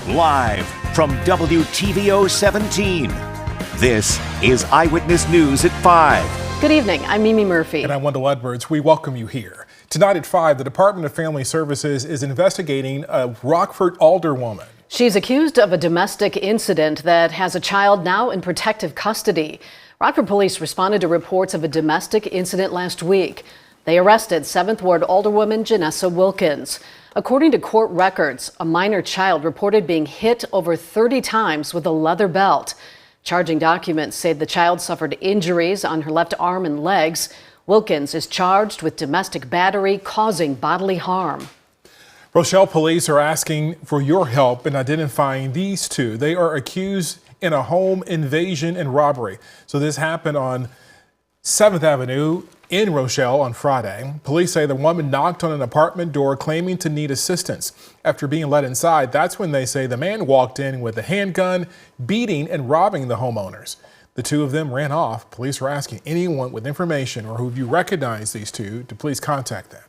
Live from WTVO 17, this is Eyewitness News at 5. Good evening, I'm Mimi Murphy. And I'm Wendell Edwards. We welcome you here. Tonight at 5, the Department of Family Services is investigating a Rockford alderwoman. She's accused of a domestic incident that has a child now in protective custody. Rockford police responded to reports of a domestic incident last week. They arrested 7th Ward Alderwoman Janessa Wilkins. According to court records, a minor child reported being hit over 30 times with a leather belt. Charging documents say the child suffered injuries on her left arm and legs. Wilkins is charged with domestic battery causing bodily harm. Rochelle police are asking for your help in identifying these two. They are accused in a home invasion and robbery. So this happened on 7th Avenue in Rochelle on Friday. Police say the woman knocked on an apartment door claiming to need assistance. After being let inside, that's when they say the man walked in with a handgun, beating and robbing the homeowners. The two of them ran off. Police are asking anyone with information or who you recognize these two to please contact them.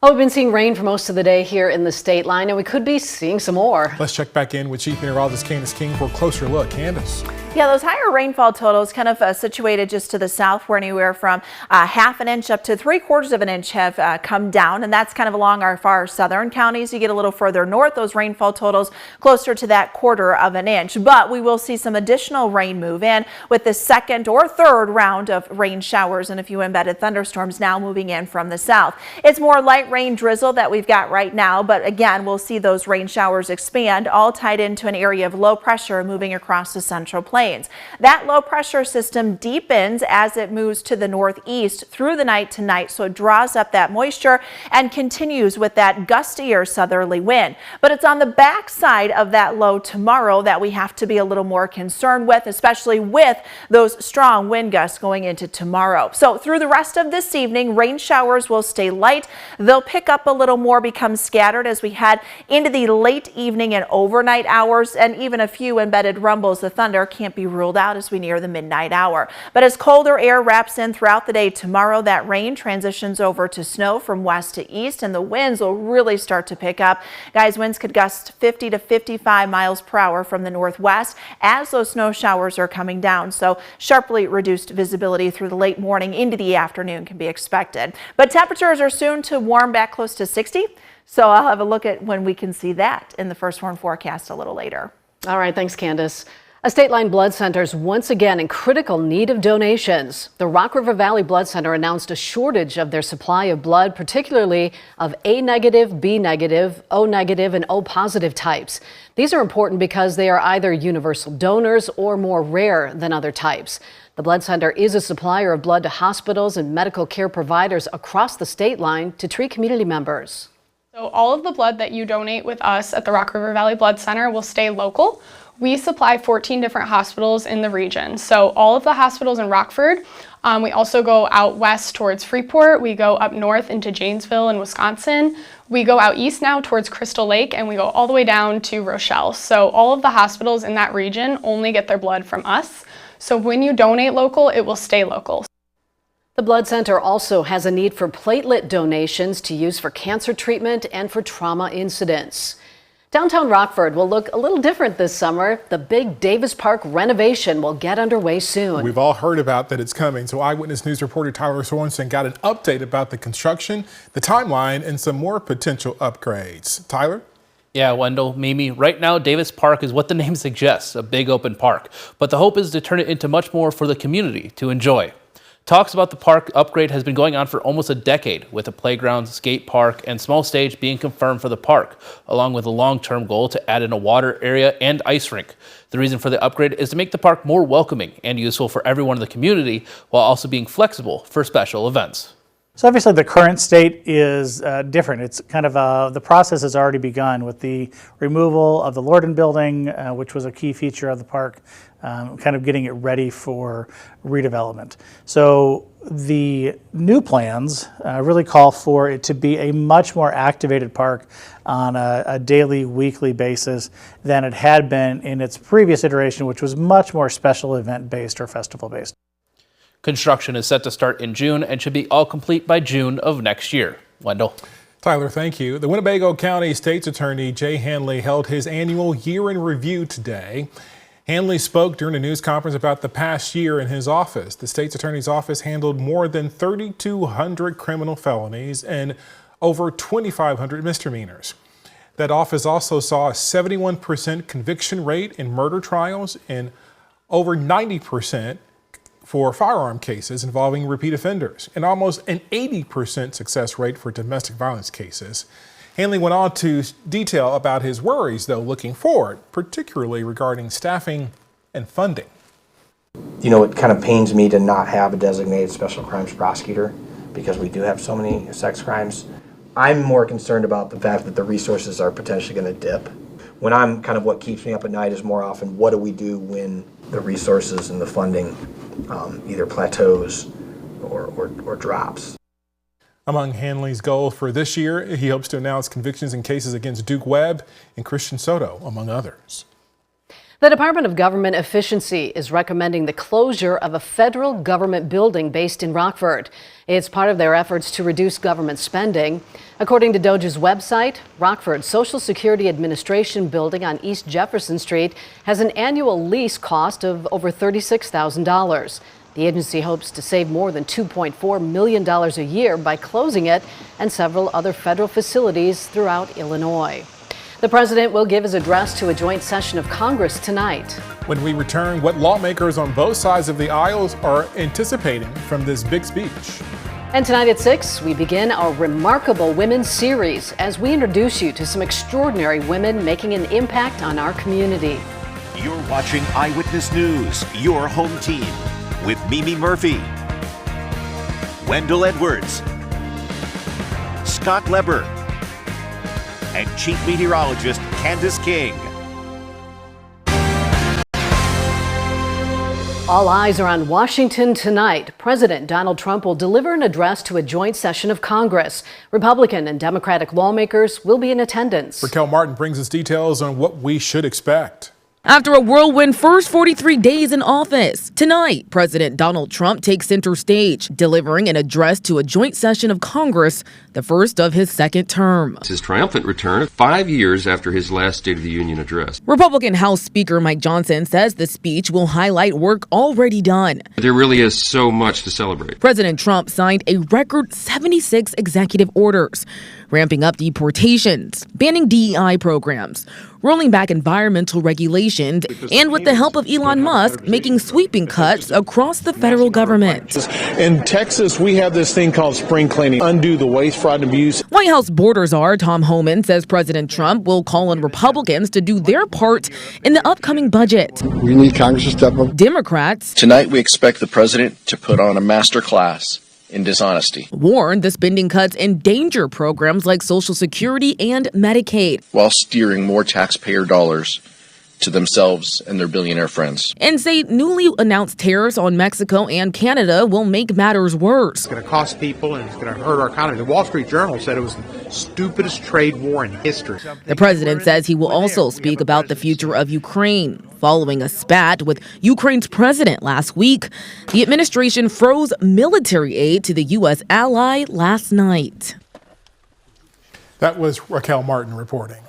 Well, we've been seeing rain for most of the day here in the state line, and we could be seeing some more. Let's check back in with Chief Meteorologist Candace King for a closer look. Candace. Yeah, those higher rainfall totals kind of situated just to the south, where anywhere from half an inch up to 3/4 of an inch have come down, and that's kind of along our far southern counties. You get a little further north, those rainfall totals closer to that 1/4 of an inch. But we will see some additional rain move in with the second or third round of rain showers and a few embedded thunderstorms now moving in from the south. It's more light rain drizzle that we've got right now, but again, we'll see those rain showers expand, all tied into an area of low pressure moving across the central plains. That low pressure system deepens as it moves to the northeast through the night tonight, so it draws up that moisture and continues with that gustier southerly wind. But it's on the back side of that low tomorrow that we have to be a little more concerned with, especially with those strong wind gusts going into tomorrow. So through the rest of this evening, rain showers will stay light. They'll pick up a little more, become scattered as we head into the late evening and overnight hours, and even a few embedded rumbles of thunder can't be ruled out as we near the midnight hour. But as colder air wraps in throughout the day tomorrow, that rain transitions over to snow from west to east, and the winds will really start to pick up. Guys, winds could gust 50 to 55 miles per hour from the northwest as those snow showers are coming down. So sharply reduced visibility through the late morning into the afternoon can be expected. But temperatures are soon to warm back close to 60. So I'll have a look at when we can see that in the first warn forecast a little later. All right, thanks, Candace. A state-line blood center is once again in critical need of donations. The Rock River Valley Blood Center announced a shortage of their supply of blood, particularly of A negative, B negative, O negative, and O positive types. These are important because they are either universal donors or more rare than other types. The blood center is a supplier of blood to hospitals and medical care providers across the state line to treat community members. So all of the blood that you donate with us at the Rock River Valley Blood Center will stay local. We supply 14 different hospitals in the region. So all of the hospitals in Rockford. We also go out west towards Freeport. We go up north into Janesville in Wisconsin. We go out east now towards Crystal Lake, and we go all the way down to Rochelle. So all of the hospitals in that region only get their blood from us. So when you donate local, it will stay local. The blood center also has a need for platelet donations to use for cancer treatment and for trauma incidents. Downtown Rockford will look a little different this summer. The big Davis Park renovation will get underway soon. We've all heard about that it's coming. So Eyewitness News reporter Tyler Sorensen got an update about the construction, the timeline, and some more potential upgrades. Tyler? Yeah, Wendell, Mimi, right now Davis Park is what the name suggests, a big open park. But the hope is to turn it into much more for the community to enjoy. Talks about the park upgrade has been going on for almost a decade, with a playground, skate park, and small stage being confirmed for the park, along with a long-term goal to add in a water area and ice rink. The reason for the upgrade is to make the park more welcoming and useful for everyone in the community, while also being flexible for special events. So obviously the current state is different. It's kind of the process has already begun with the removal of the Lorden building, which was a key feature of the park, kind of getting it ready for redevelopment. So the new plans really call for it to be a much more activated park on a daily, weekly basis than it had been in its previous iteration, which was much more special event-based or festival-based. Construction is set to start in June and should be all complete by June of next year. Wendell. Tyler, thank you. The Winnebago County State's Attorney Jay Hanley held his annual year in review today. Hanley spoke during a news conference about the past year in his office. The state's attorney's office handled more than 3,200 criminal felonies and over 2,500 misdemeanors. That office also saw a 71% conviction rate in murder trials and over 90% for firearm cases involving repeat offenders, and almost an 80% success rate for domestic violence cases. Hanley went on to detail about his worries, though, looking forward, particularly regarding staffing and funding. You know, it kind of pains me to not have a designated special crimes prosecutor because we do have so many sex crimes. I'm more concerned about the fact that the resources are potentially going to dip. When I'm kind of what keeps me up at night is more often what do we do when the resources and the funding either plateaus or drops. Among Hanley's goals for this year, he hopes to announce convictions in cases against Duke Webb and Christian Soto, among others. The Department of Government Efficiency is recommending the closure of a federal government building based in Rockford. It's part of their efforts to reduce government spending. According to DOGE's website, Rockford Social Security Administration building on East Jefferson Street has an annual lease cost of over $36,000. The agency hopes to save more than $2.4 million a year by closing it and several other federal facilities throughout Illinois. The president will give his address to a joint session of Congress tonight. When we return, what lawmakers on both sides of the aisles are anticipating from this big speech. And tonight at 6, we begin our Remarkable Women series as we introduce you to some extraordinary women making an impact on our community. You're watching Eyewitness News, your home team, with Mimi Murphy, Wendell Edwards, Scott Leber, and Chief Meteorologist Candace King. All eyes are on Washington tonight. President Donald Trump will deliver an address to a joint session of Congress. Republican and Democratic lawmakers will be in attendance. Raquel Martin brings us details on what we should expect. After a whirlwind first 43 days in office, tonight, President Donald Trump takes center stage, delivering an address to a joint session of Congress, the first of his second term. It's his triumphant return 5 years after his last State of the Union address. Republican House Speaker Mike Johnson says the speech will highlight work already done. There really is so much to celebrate. President Trump signed a record 76 executive orders, ramping up deportations, banning DEI programs, rolling back environmental regulations, and with the help of Elon Musk, making sweeping cuts across the federal government. In Texas, we have this thing called spring cleaning, undo the waste, fraud, and abuse. White House border czar Tom Homan says President Trump will call on Republicans to do their part in the upcoming budget. We need Congress to step up. Democrats tonight we expect the president to put on a master class in dishonesty, warned the spending cuts endanger programs like Social Security and Medicaid, while steering more taxpayer dollars to themselves and their billionaire friends. And say newly announced tariffs on Mexico and Canada will make matters worse. It's going to cost people and it's going to hurt our economy. The Wall Street Journal said it was the stupidest trade war in history. The president says he will also speak about the future of Ukraine. Following a spat with Ukraine's president last week, the administration froze military aid to the U.S. ally last night. That was Raquel Martin reporting.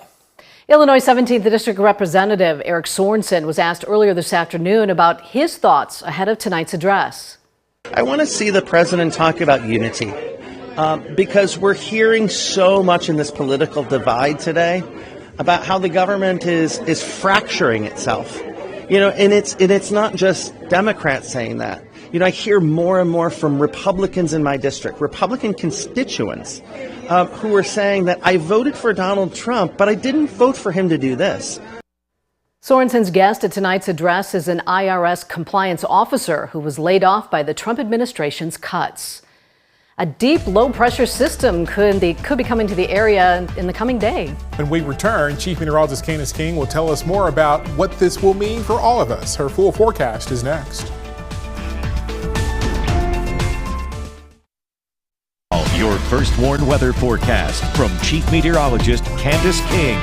Illinois 17th District Representative Eric Sorensen was asked earlier this afternoon about his thoughts ahead of tonight's address. I want to see the president talk about unity because we're hearing so much in this political divide today about how the government is fracturing itself. You know, and it's not just Democrats saying that. You know, I hear more and more from Republicans in my district, Republican constituents, who are saying that I voted for Donald Trump, but I didn't vote for him to do this. Sorensen's guest at tonight's address is an IRS compliance officer who was laid off by the Trump administration's cuts. A deep low-pressure system could be coming to the area in the coming day. When we return, Chief Meteorologist Candace King will tell us more about what this will mean for all of us. Her full forecast is next. Your first warned weather forecast from Chief Meteorologist Candace King.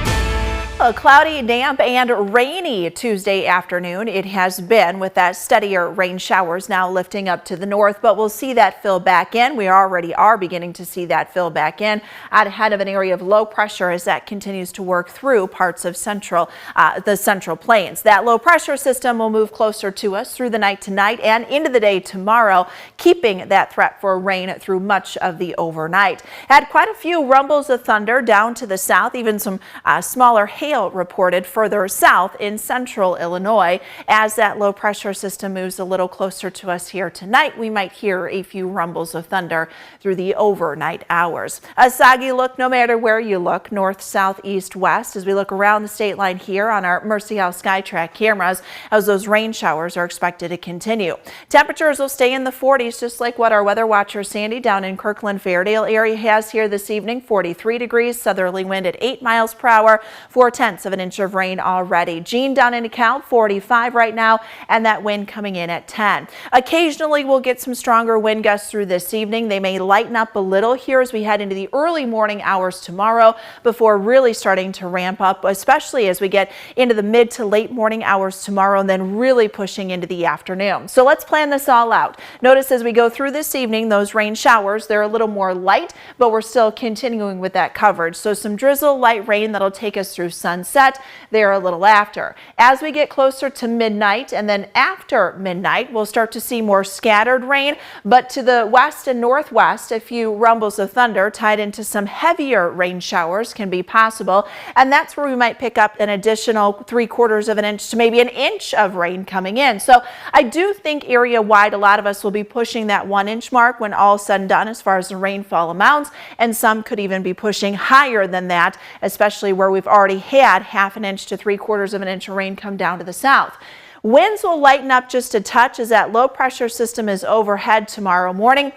A cloudy, damp, and rainy Tuesday afternoon it has been, with that steadier rain showers now lifting up to the north, but we'll see that fill back in. We already are beginning to see that fill back in out ahead of an area of low pressure as that continues to work through parts of the central plains. That low pressure system will move closer to us through the night tonight and into the day tomorrow, keeping that threat for rain through much of the overnight. Had quite a few rumbles of thunder down to the south, even some smaller hail reported further south in central Illinois. As that low pressure system moves a little closer to us here tonight, we might hear a few rumbles of thunder through the overnight hours. A soggy look no matter where you look, north, south, east, west, as we look around the state line here on our Mercy House SkyTrack cameras, as those rain showers are expected to continue. Temperatures will stay in the 40s, just like what our weather watcher Sandy down in Kirkland Fairdale area has here this evening. 43 degrees, southerly wind at 8 miles per hour, 4/10 of an inch of rain already. Jean down in DeKalb, 45 right now, and that wind coming in at 10. Occasionally we'll get some stronger wind gusts through this evening. They may lighten up a little here as we head into the early morning hours tomorrow before really starting to ramp up, especially as we get into the mid to late morning hours tomorrow and then really pushing into the afternoon. So let's plan this all out. Notice as we go through this evening, those rain showers, they're a little more light, but we're still continuing with that coverage. So some drizzle, light rain that'll take us through sunset there a little after. As we get closer to midnight and then after midnight, we'll start to see more scattered rain, but to the west and northwest, a few rumbles of thunder tied into some heavier rain showers can be possible, and that's where we might pick up an additional 3/4 of an inch to maybe an inch of rain coming in. So I do think area wide a lot of us will be pushing that 1 inch mark when all is said and done as far as the rainfall amounts, and some could even be pushing higher than that, especially where we've already had 1/2 inch to 3/4 of an inch of rain come down to the south. Winds will lighten up just a touch as that low pressure system is overhead tomorrow morning.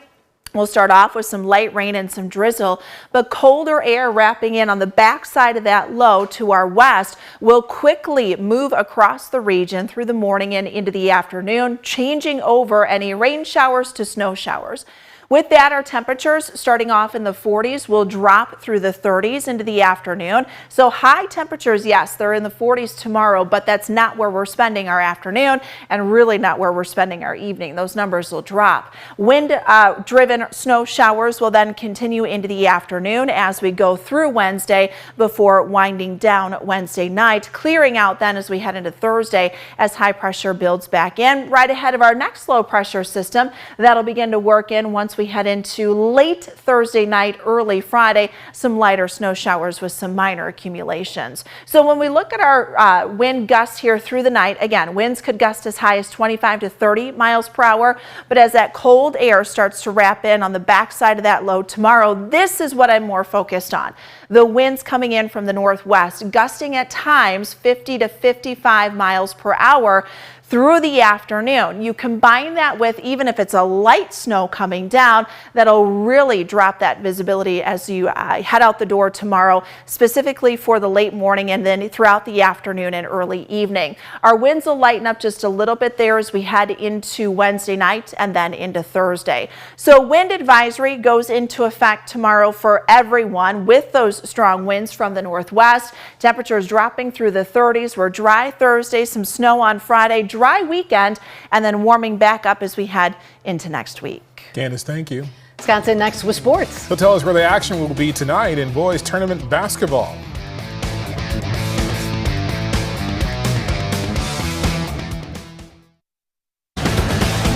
We'll start off with some light rain and some drizzle, but colder air wrapping in on the backside of that low to our west will quickly move across the region through the morning and into the afternoon, changing over any rain showers to snow showers. With that, our temperatures starting off in the 40s will drop through the 30s into the afternoon. So high temperatures, yes, they're in the 40s tomorrow, but that's not where we're spending our afternoon and really not where we're spending our evening. Those numbers will drop. Wind-driven snow showers will then continue into the afternoon as we go through Wednesday before winding down Wednesday night, clearing out then as we head into Thursday as high pressure builds back in. Right ahead of our next low pressure system, that'll begin to work in once we head into late Thursday night, early Friday, some lighter snow showers with some minor accumulations. So when we look at our wind gusts here through the night, again, winds could gust as high as 25 to 30 miles per hour, but as that cold air starts to wrap in on the backside of that low tomorrow, this is what I'm more focused on. The winds coming in from the northwest, gusting at times 50 to 55 miles per hour through the afternoon. You combine that with, even if it's a light snow coming down, that'll really drop that visibility as you head out the door tomorrow, specifically for the late morning and then throughout the afternoon and early evening. Our winds will lighten up just a little bit there as we head into Wednesday night and then into Thursday. So wind advisory goes into effect tomorrow for everyone with those strong winds from the northwest. Temperatures dropping through the 30s. We're dry Thursday, some snow on Friday, dry weekend, and then warming back up as we head into next week. Candace, thank you. Scott's in next with sports. He'll tell us where the action will be tonight in boys tournament basketball.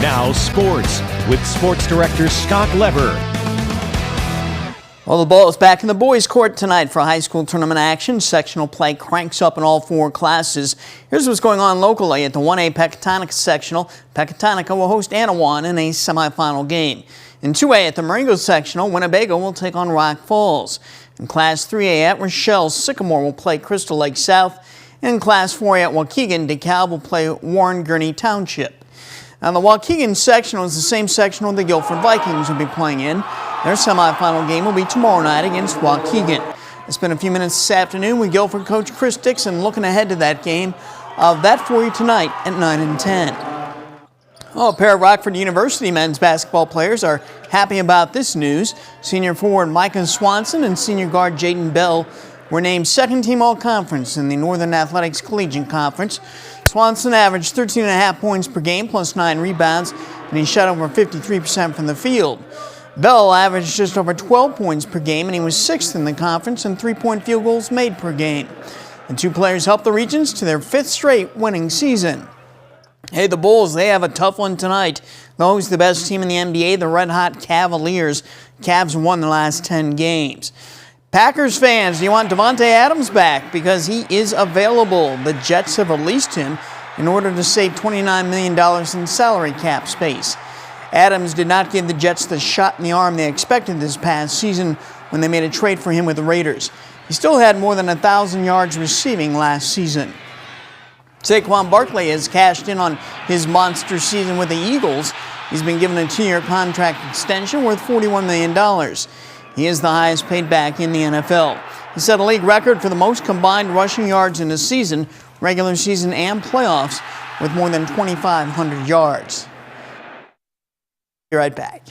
Now sports with sports director Scott Lever. Well, the ball is back in the boys' court tonight for high school tournament action. Sectional play cranks up in all 4 classes. Here's what's going on locally at the 1A Pecatonica sectional. Pecatonica will host Anawan in a semifinal game. In 2A at the Marengo sectional, Winnebago will take on Rock Falls. In Class 3A at Rochelle, Sycamore will play Crystal Lake South. In Class 4A at Waukegan, DeKalb will play Warren Gurney Township. Now, the Waukegan sectional is the same sectional the Guilford Vikings will be playing in. Their semifinal game will be tomorrow night against Waukegan. It's been a few minutes this afternoon with Guilford coach Chris Dixon looking ahead to that game. That for you tonight at 9 and 10. Well, a pair of Rockford University men's basketball players are happy about this news. Senior forward Micah Swanson and senior guard Jaden Bell were named second team all-conference in the Northern Athletics Collegiate Conference. Swanson averaged 13.5 points per game plus 9 rebounds, and he shot over 53% from the field. Bell averaged just over 12 points per game, and he was 6th in the conference in 3-point field goals made per game. The two players helped the Regents to their 5th straight winning season. Hey, the Bulls, they have a tough one tonight. They're always the best team in the NBA, the red-hot Cavaliers. Cavs won the last 10 games. Packers fans, do you want Devontae Adams back? Because he is available. The Jets have released him in order to save $29 million in salary cap space. Adams did not give the Jets the shot in the arm they expected this past season when they made a trade for him with the Raiders. He still had more than 1,000 yards receiving last season. Saquon Barkley has cashed in on his monster season with the Eagles. He's been given a 2-year contract extension worth $41 million. He is the highest paid back in the NFL. He set a league record for the most combined rushing yards in a season, regular season and playoffs, with more than 2,500 yards. Be right back.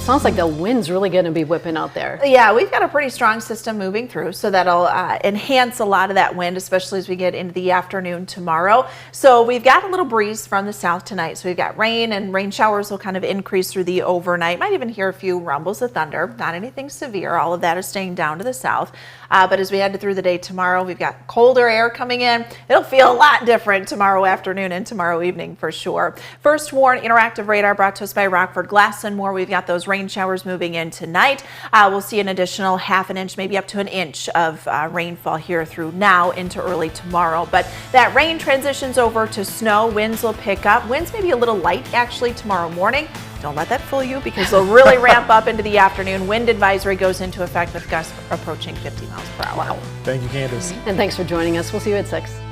Sounds like the wind's really going to be whipping out there. Yeah, we've got a pretty strong system moving through, so that'll enhance a lot of that wind, especially as we get into the afternoon tomorrow. So we've got a little breeze from the south tonight. So we've got rain, and rain showers will kind of increase through the overnight. Might even hear a few rumbles of thunder. Not anything severe. All of that is staying down to the south. But as we head through the day tomorrow, we've got colder air coming in. It'll feel a lot different tomorrow afternoon and tomorrow evening for sure. First Warn Interactive Radar brought to us by Rockford Glass and More. We've got those rain showers moving in tonight. We'll see an additional ½ an inch, maybe up to an inch of rainfall here through now into early tomorrow. But that rain transitions over to snow. Winds will pick up. Winds may be a little light actually tomorrow morning. Don't let that fool you because they'll really ramp up into the afternoon. Wind advisory goes into effect with gusts approaching 50 miles per hour. Wow. Thank you, Candace. And thanks for joining us. We'll see you at 6.